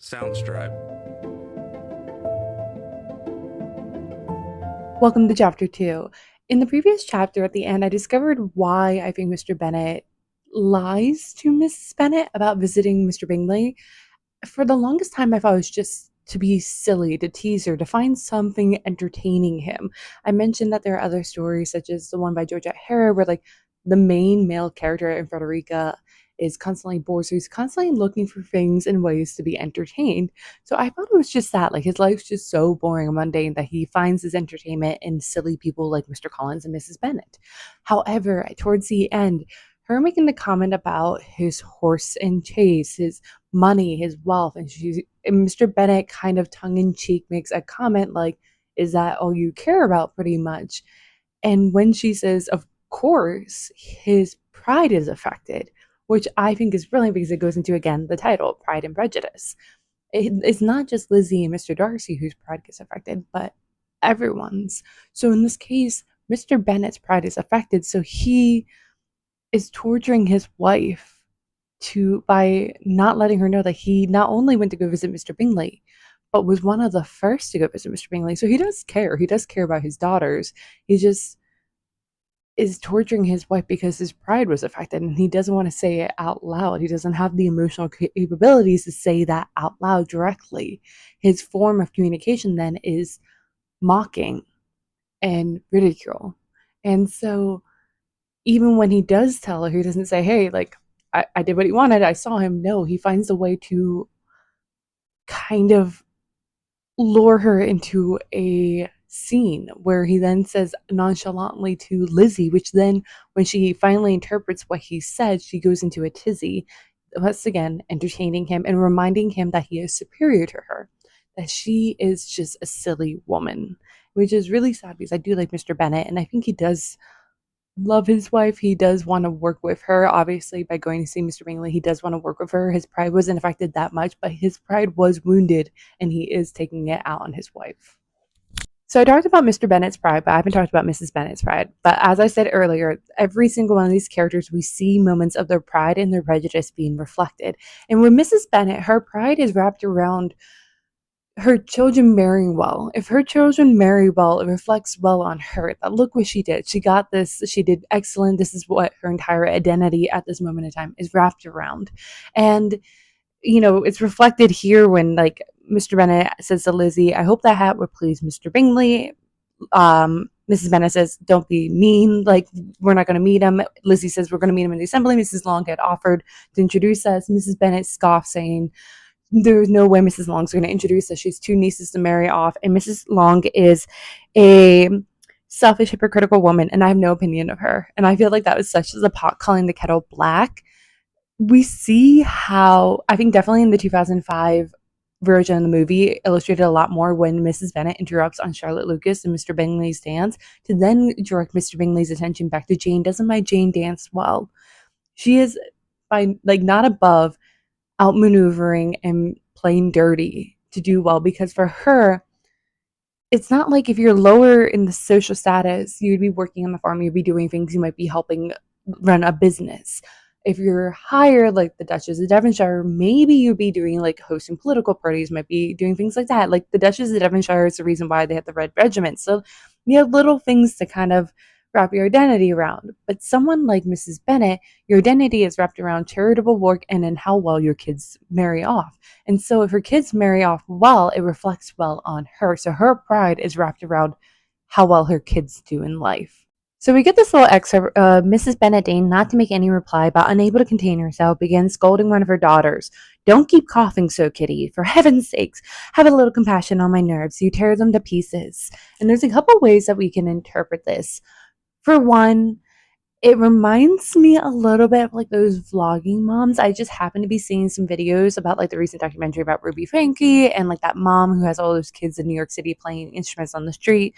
Soundstripe. Welcome to chapter 2. In the previous chapter, at the end, I discovered why I think Mr. Bennet lies to Mrs. Bennet about visiting Mr. Bingley. For the longest time, I thought it was just to be silly, to tease her, to find something entertaining him. I mentioned that there are other stories, such as the one by Georgette Harrow, where like the main male character in Frederica is constantly bored, so he's constantly looking for things and ways to be entertained. So I thought it was just that, like his life's just so boring and mundane that he finds his entertainment in silly people like Mr. Collins and Mrs. Bennet. However, towards the end, her making the comment about his horse and chase, his money, his wealth, and Mr. Bennet kind of tongue in cheek makes a comment like, "Is that all you care about?" Pretty much. And when she says, "Of course," his pride is affected, which I think is brilliant because it goes into again the title, Pride and Prejudice. It's not just Lizzie and Mr. Darcy whose pride gets affected, but everyone's. So in this case, Mr. Bennet's pride is affected, so he is torturing his wife to by not letting her know that he not only went to go visit Mr. Bingley, but was one of the first to go visit Mr. Bingley. So he does care. He does care about his daughters. He just is torturing his wife because his pride was affected and he doesn't want to say it out loud. He doesn't have the emotional capabilities to say that out loud directly. His form of communication then is mocking and ridicule. And so even when he does tell her, he doesn't say, "Hey, like, I did what he wanted. I saw him." No, he finds a way to kind of lure her into a scene where he then says nonchalantly to Lizzie, which then, when she finally interprets what he said, she goes into a tizzy, once again, entertaining him and reminding him that he is superior to her, that she is just a silly woman, which is really sad because I do like Mr. Bennet and I think he does love his wife. He does want to work with her. Obviously, by going to see Mr. Bingley, he does want to work with her. His pride wasn't affected that much, but his pride was wounded, and he is taking it out on his wife. So I talked about Mr. Bennet's pride, but I haven't talked about Mrs. Bennet's pride. But as I said earlier, every single one of these characters, we see moments of their pride and their prejudice being reflected. And with Mrs. Bennet, her pride is wrapped around her children marrying well. If her children marry well, it reflects well on her. That look what she did. She got this, she did excellent. This is what her entire identity at this moment in time is wrapped around. And, it's reflected here when like Mr. Bennet says to Lizzie, "I hope that hat would please Mr. Bingley." Mrs. Bennet says, "Don't be mean. Like, we're not going to meet him." Lizzie says, "We're going to meet him in the assembly." Mrs. Long had offered to introduce us. Mrs. Bennet scoffed, saying, "There's no way Mrs. Long's going to introduce us. She's two nieces to marry off." And Mrs. Long is a selfish, hypocritical woman, and I have no opinion of her. And I feel like that was such as a pot calling the kettle black. We see how, I think definitely in the 2005 version of the movie, illustrated a lot more when Mrs. Bennet interrupts on Charlotte Lucas and Mr. Bingley's dance to then direct Mr. Bingley's attention back to Jane. Doesn't my Jane dance well? She is by like not above outmaneuvering and playing dirty to do well, because for her, it's not like if you're lower in the social status, you'd be working on the farm, you'd be doing things, you might be helping run a business. If you're higher, like the Duchess of Devonshire, maybe you'd be doing like hosting political parties, might be doing things like that. Like the Duchess of Devonshire is the reason why they have the Red Regiment. So you have little things to kind of wrap your identity around. But someone like Mrs. Bennet, your identity is wrapped around charitable work and in how well your kids marry off. And so if her kids marry off well, it reflects well on her. So her pride is wrapped around how well her kids do in life. So we get this little excerpt. Mrs. Bennet deigned not to make any reply, but unable to contain herself, began scolding one of her daughters. "Don't keep coughing so, Kitty. For heaven's sakes, have a little compassion on my nerves. You tear them to pieces." And there's a couple ways that we can interpret this. For one, it reminds me a little bit of like those vlogging moms. I just happen to be seeing some videos about like the recent documentary about Ruby Frankie and like that mom who has all those kids in New York City playing instruments on the street.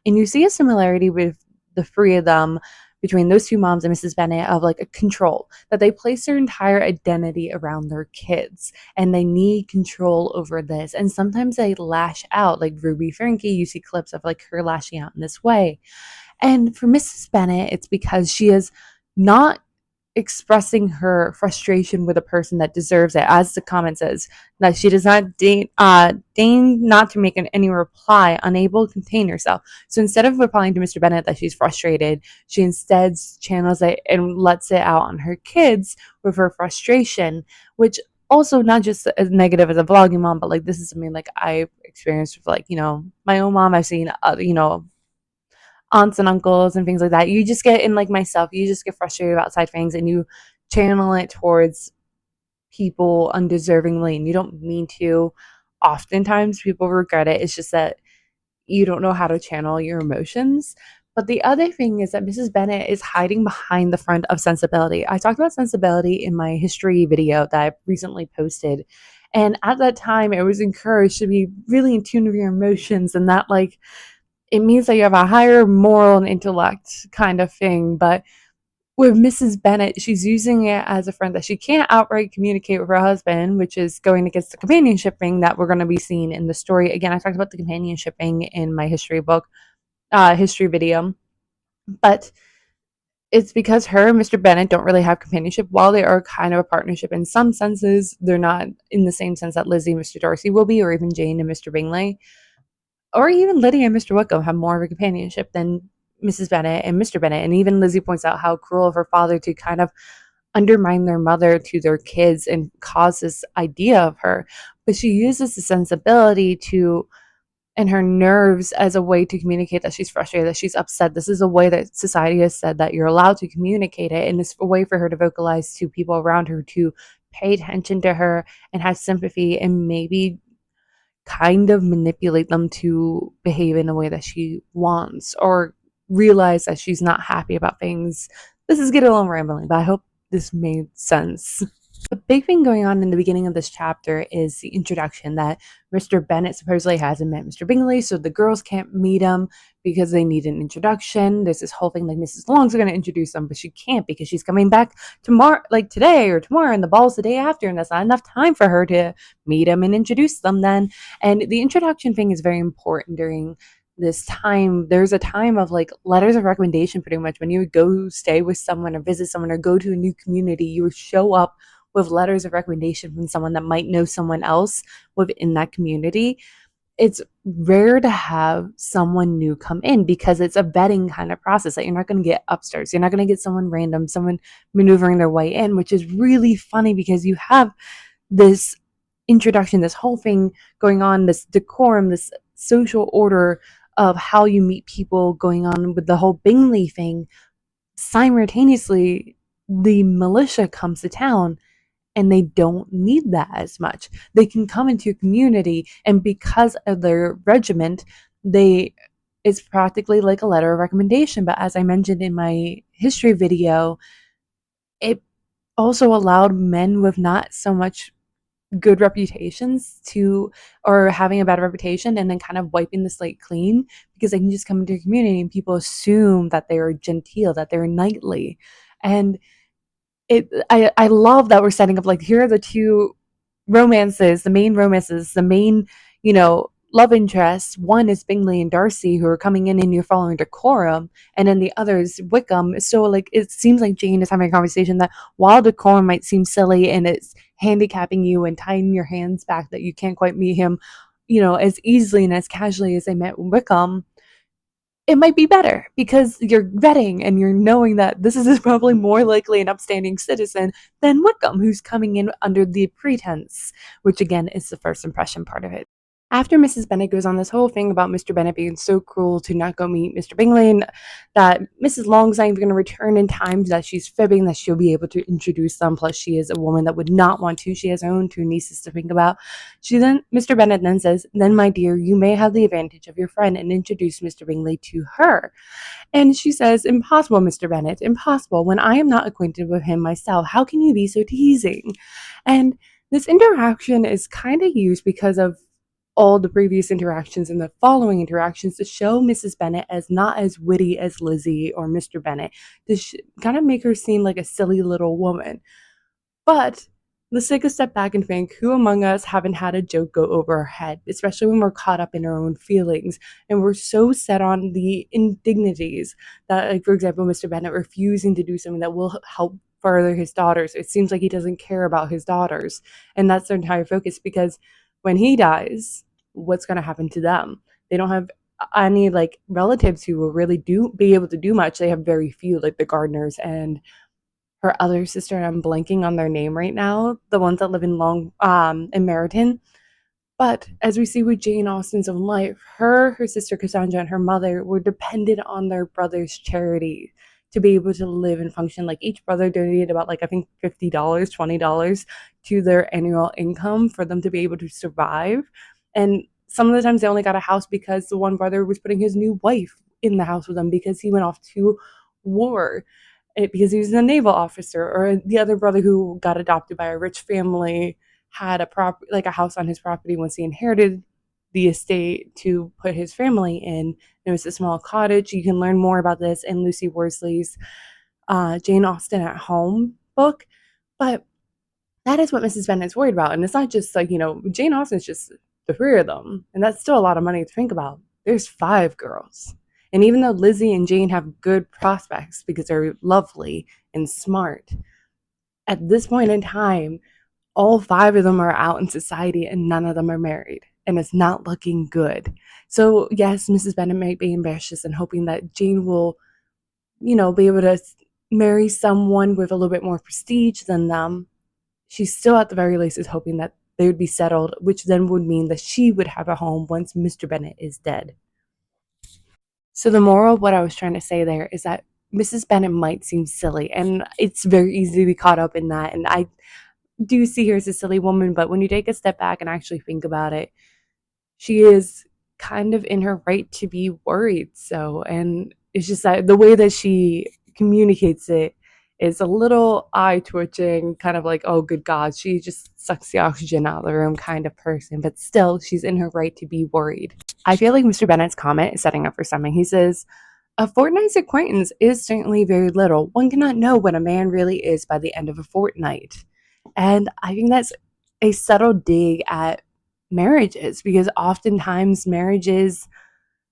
And you see a similarity with the three of them, between those two moms and Mrs. Bennet, of like a control, that they place their entire identity around their kids and they need control over this. And sometimes they lash out, like Ruby Frankie, you see clips of like her lashing out in this way. And for Mrs. Bennet, it's because she is not expressing her frustration with a person that deserves it, as the comment says, that she does not deign not to make any reply, unable to contain herself. So instead of replying to Mr. Bennet that she's frustrated, she instead channels it and lets it out on her kids with her frustration, which also not just as negative as a vlogging mom, but like this is something like I've experienced with like, my own mom. I've seen, aunts and uncles and things like that. You just get in, like myself, you just get frustrated outside things and you channel it towards people undeservingly and you don't mean to. Oftentimes people regret it. It's just that you don't know how to channel your emotions. But the other thing is that Mrs. Bennet is hiding behind the front of sensibility. I talked about sensibility in my history video that I recently posted. And at that time, it was encouraged to be really in tune with your emotions, and that, like, it means that you have a higher moral and intellect kind of thing. But with Mrs. Bennet, she's using it as a friend that she can't outright communicate with her husband, which is going against the companionship thing that we're going to be seeing in the story. Again, I talked about the companionship thing in my history video, but it's because her and Mr. Bennet don't really have companionship. While they are kind of a partnership in some senses, they're not in the same sense that Lizzie and Mr. Darcy will be, or even Jane and Mr. Bingley, or even Lydia and Mr. Wickham have more of a companionship than Mrs. Bennet and Mr. Bennet. And even Lizzie points out how cruel of her father to kind of undermine their mother to their kids and cause this idea of her. But she uses the sensibility and her nerves as a way to communicate that she's frustrated, that she's upset. This is a way that society has said that you're allowed to communicate it. And it's a way for her to vocalize to people around her to pay attention to her and have sympathy and maybe kind of manipulate them to behave in a way that she wants, or realize that she's not happy about things. This is getting a little rambling, but I hope this made sense. The big thing going on in the beginning of this chapter is the introduction that Mr. Bennet supposedly hasn't met Mr. Bingley, so the girls can't meet him because they need an introduction. There's this whole thing like Mrs. Long's going to introduce them, but she can't because she's coming back tomorrow, like today or tomorrow, and the ball's the day after, and that's not enough time for her to meet him and introduce them then. And the introduction thing is very important during this time. There's a time of like letters of recommendation, pretty much. When you would go stay with someone or visit someone or go to a new community, you would show up with letters of recommendation from someone that might know someone else within that community. It's rare to have someone new come in because it's a vetting kind of process that you're not going to get upstairs. You're not going to get someone random, someone maneuvering their way in, which is really funny because you have this introduction, this whole thing going on, this decorum, this social order of how you meet people going on with the whole Bingley thing. Simultaneously, the militia comes to town and they don't need that as much. They can come into your community, and because of their regiment, it's practically like a letter of recommendation. But as I mentioned in my history video, it also allowed men with not so much good reputations to, or having a bad reputation, and then kind of wiping the slate clean, because they can just come into your community and people assume that they're genteel, that they're knightly. And I love that we're setting up like, here are the two romances, the main, love interests. One is Bingley and Darcy, who are coming in and you're following decorum, and then the other is Wickham. So like it seems like Jane is having a conversation that while decorum might seem silly and it's handicapping you and tying your hands back that you can't quite meet him, as easily and as casually as they met Wickham, it might be better because you're vetting and you're knowing that this is probably more likely an upstanding citizen than Wickham, who's coming in under the pretense, which again is the first impression part of it. After Mrs. Bennet goes on this whole thing about Mr. Bennet being so cruel to not go meet Mr. Bingley, and that Mrs. Long's not even going to return in time, that she's fibbing, that she'll be able to introduce them, plus she is a woman that would not want to. She has her own two nieces to think about. Mr. Bennet then says, "Then, my dear, you may have the advantage of your friend and introduce Mr. Bingley to her." And she says, "Impossible, Mr. Bennet, impossible. When I am not acquainted with him myself, how can you be so teasing?" And this interaction is kind of used because of all the previous interactions and the following interactions to show Mrs. Bennet as not as witty as Lizzie or Mr. Bennet, to kind of make her seem like a silly little woman. But let's take a step back and think, who among us haven't had a joke go over our head, especially when we're caught up in our own feelings and we're so set on the indignities that, like, for example, Mr. Bennet refusing to do something that will help further his daughters. It seems like he doesn't care about his daughters, and that's their entire focus, because when he dies, what's going to happen to them? They don't have any like relatives who will really do be able to do much. They have very few, like the Gardners and her other sister, and I'm blanking on their name right now, the ones that live in Meryton. But as we see with Jane Austen's own life, her sister Cassandra, and her mother were dependent on their brother's charity to be able to live and function. Like each brother donated about, like, I think $50, $20 to their annual income for them to be able to survive. And some of the times they only got a house because the one brother was putting his new wife in the house with them because he went off to war. Because he was a naval officer, or the other brother who got adopted by a rich family had a house on his property once he inherited the estate to put his family in. It was a small cottage. You can learn more about this in Lucy Worsley's Jane Austen at Home book. But that is what Mrs. Bennet's worried about. And it's not just like, Jane Austen's just the three of them. And that's still a lot of money to think about. There's 5 girls. And even though Lizzie and Jane have good prospects because they're lovely and smart, at this point in time, all 5 of them are out in society and none of them are married. And it's not looking good. So, yes, Mrs. Bennet might be ambitious and hoping that Jane will, be able to marry someone with a little bit more prestige than them. She still, at the very least, is hoping that they would be settled, which then would mean that she would have a home once Mr. Bennet is dead. So the moral of what I was trying to say there is that Mrs. Bennet might seem silly, and it's very easy to be caught up in that. And I do see her as a silly woman, but when you take a step back and actually think about it, she is kind of in her right to be worried. So, and it's just that the way that she communicates it is a little eye twitching, kind of like, oh, good God, she just sucks the oxygen out of the room kind of person. But still, she's in her right to be worried. I feel like Mr. Bennet's comment is setting up for something. He says, a fortnight's acquaintance is certainly very little. One cannot know what a man really is by the end of a fortnight. And I think that's a subtle dig at marriages, because oftentimes marriages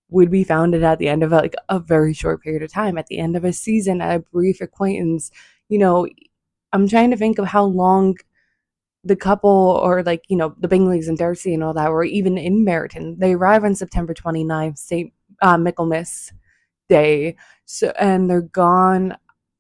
would be founded at the end of a very short period of time, at the end of a season, a brief acquaintance. You know, I'm trying to think of how long the couple, or the Bingleys and Darcy and all that, were even in Meryton. They arrive on September 29th, St. Michaelmas Day. So, and they're gone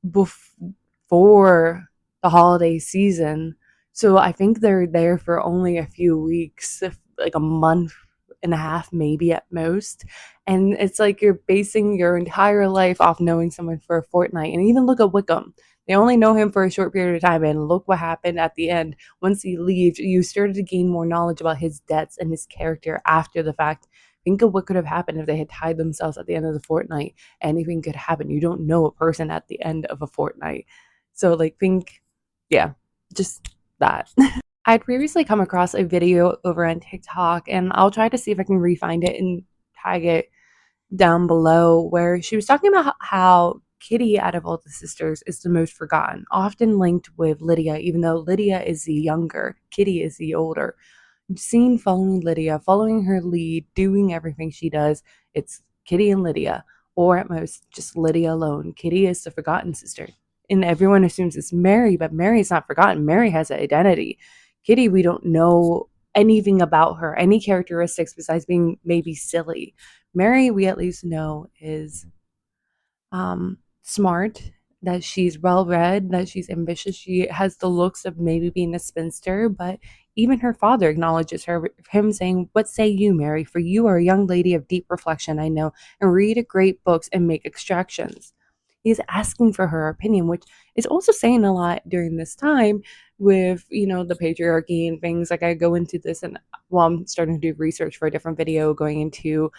before the holiday season. So I think they're there for only a few weeks, like a month and a half, maybe at most. And it's like you're basing your entire life off knowing someone for a fortnight. And even look at Wickham. They only know him for a short period of time, and look what happened at the end. Once he leaves, you started to gain more knowledge about his debts and his character after the fact. Think of what could have happened if they had tied themselves at the end of the fortnight. Anything could happen. You don't know a person at the end of a fortnight. So, yeah, just that. I'd previously come across a video over on TikTok, and I'll try to see if I can re-find it and tag it down below, where she was talking about how Kitty, out of all the sisters, is the most forgotten, often linked with Lydia, even though Lydia is the younger, Kitty is the older. Seen following Lydia, following her lead, doing everything she does. It's Kitty and Lydia, or at most just Lydia alone. Kitty is the forgotten sister, and everyone assumes it's Mary, but Mary is not forgotten. Mary has an identity. Kitty, we don't know anything about her, any characteristics besides being maybe silly. Mary, we at least know, is smart, that she's well read, that she's ambitious. She has the looks of maybe being a spinster, but even her father acknowledges her, him saying, what say you, Mary? For you are a young lady of deep reflection, I know, and read great books and make extractions. He's asking for her opinion, which is also saying a lot during this time with, the patriarchy and things. Like, I go into this, and while I'm starting to do research for a different video going into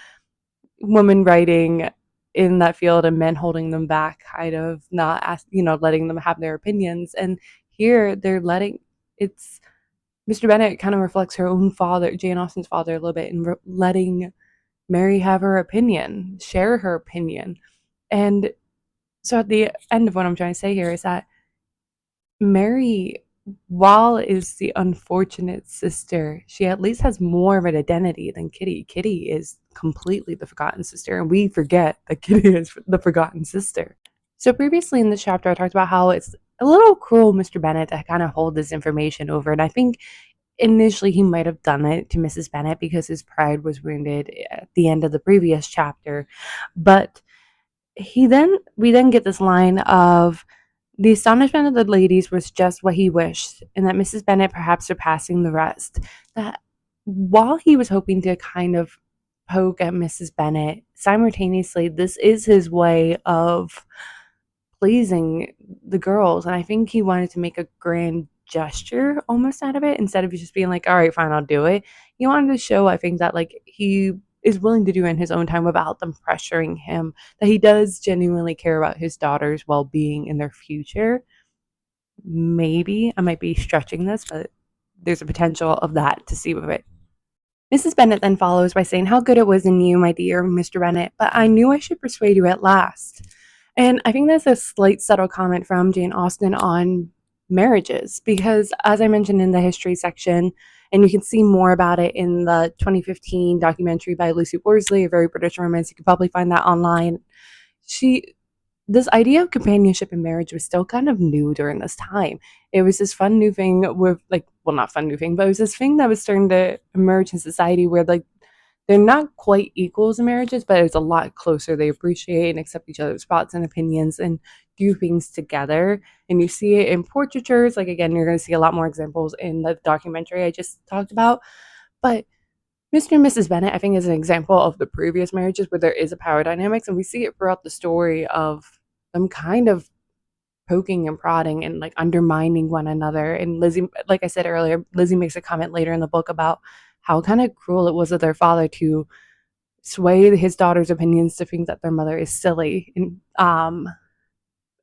women writing in that field and men holding them back, kind of not letting them have their opinions. And here they're letting it's Mr. Bennet kind of reflects her own father, Jane Austen's father, a little bit, and letting Mary have her opinion, share her opinion. And so at the end of what I'm trying to say here is that Mary, while is the unfortunate sister, she at least has more of an identity than Kitty. Kitty is completely the forgotten sister, and we forget that Kitty is the forgotten sister. So previously in this chapter, I talked about how it's a little cruel, Mr. Bennet, to kind of hold this information over. And I think initially he might have done it to Mrs. Bennet because his pride was wounded at the end of the previous chapter. But we then get this line of the astonishment of the ladies was just what he wished, and that Mrs. Bennet perhaps surpassing the rest. That while he was hoping to kind of poke at Mrs. Bennet, simultaneously, this is his way of pleasing the girls. And I think he wanted to make a grand gesture almost out of it instead of just being like, all right, fine, I'll do it. He wanted to show, I think, that like he is willing to do it in his own time without them pressuring him, that he does genuinely care about his daughter's well being in their future. Maybe I might be stretching this, but there's a potential of that to see with it. Mrs. Bennet then follows by saying, how good it was in you, my dear Mr. Bennet, but I knew I should persuade you at last. And I think that's a slight subtle comment from Jane Austen on marriages, because as I mentioned in the history section, and you can see more about it in the 2015 documentary by Lucy Worsley, A Very British Romance. You can probably find that online. She This idea of companionship in marriage was still kind of new during this time. It was this fun new thing with like, well, not fun new thing, but it was this thing that was starting to emerge in society where like they're not quite equals in marriages, but it's a lot closer. They appreciate and accept each other's thoughts and opinions and do things together. And you see it in portraitures. Like, again, you're going to see a lot more examples in the documentary I just talked about. But Mr. and Mrs. Bennet, I think, is an example of the previous marriages where there is a power dynamics. And we see it throughout the story of them kind of poking and prodding and like undermining one another. And Lizzie, like I said earlier, Lizzie makes a comment later in the book about how kind of cruel it was of their father to sway his daughter's opinions to think that their mother is silly.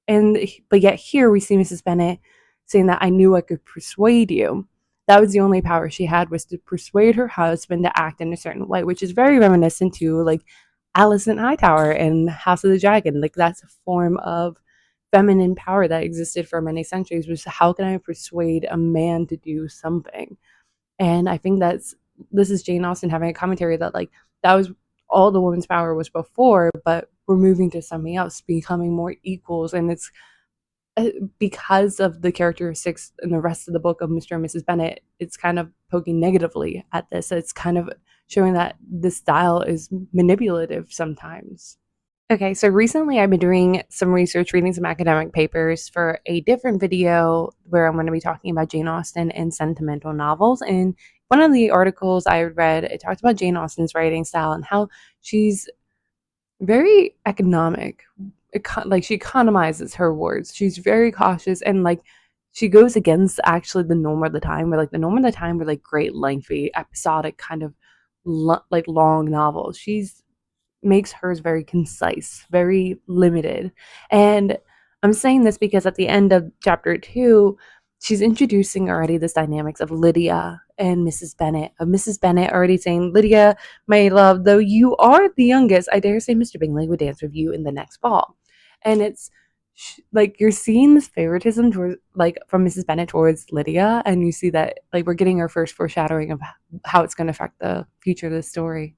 And but yet here we see Mrs. Bennet saying that I knew I could persuade you. That was the only power she had, was to persuade her husband to act in a certain way, which is very reminiscent to like Alison Hightower in House of the Dragon. Like that's a form of feminine power that existed for many centuries, was how can I persuade a man to do something? And I think this is Jane Austen having a commentary that like that was all the woman's power was before, but we're moving to something else, becoming more equals. And it's because of the characteristics in the rest of the book of Mr. and Mrs. Bennet, it's kind of poking negatively at this. It's kind of showing that this style is manipulative sometimes. Okay, so recently I've been doing some research, reading some academic papers for a different video where I'm going to be talking about Jane Austen and sentimental novels. And one of the articles I read, it talked about Jane Austen's writing style and how she's very economic. Like she economizes her words. She's very cautious and like she goes against actually the norm of the time, where like the norm of the time were like great lengthy episodic kind of like long novels. She's makes hers very concise, very limited. And I'm saying this because at the end of chapter 2, she's introducing already this dynamics of Lydia and Mrs. Bennet. Of Mrs. Bennet already saying, Lydia, my love, though you are the youngest, I dare say Mr. Bingley would dance with you in the next ball. And it's like you're seeing this favoritism towards like from Mrs. Bennet towards Lydia, and you see that like we're getting our first foreshadowing of how it's going to affect the future of the story.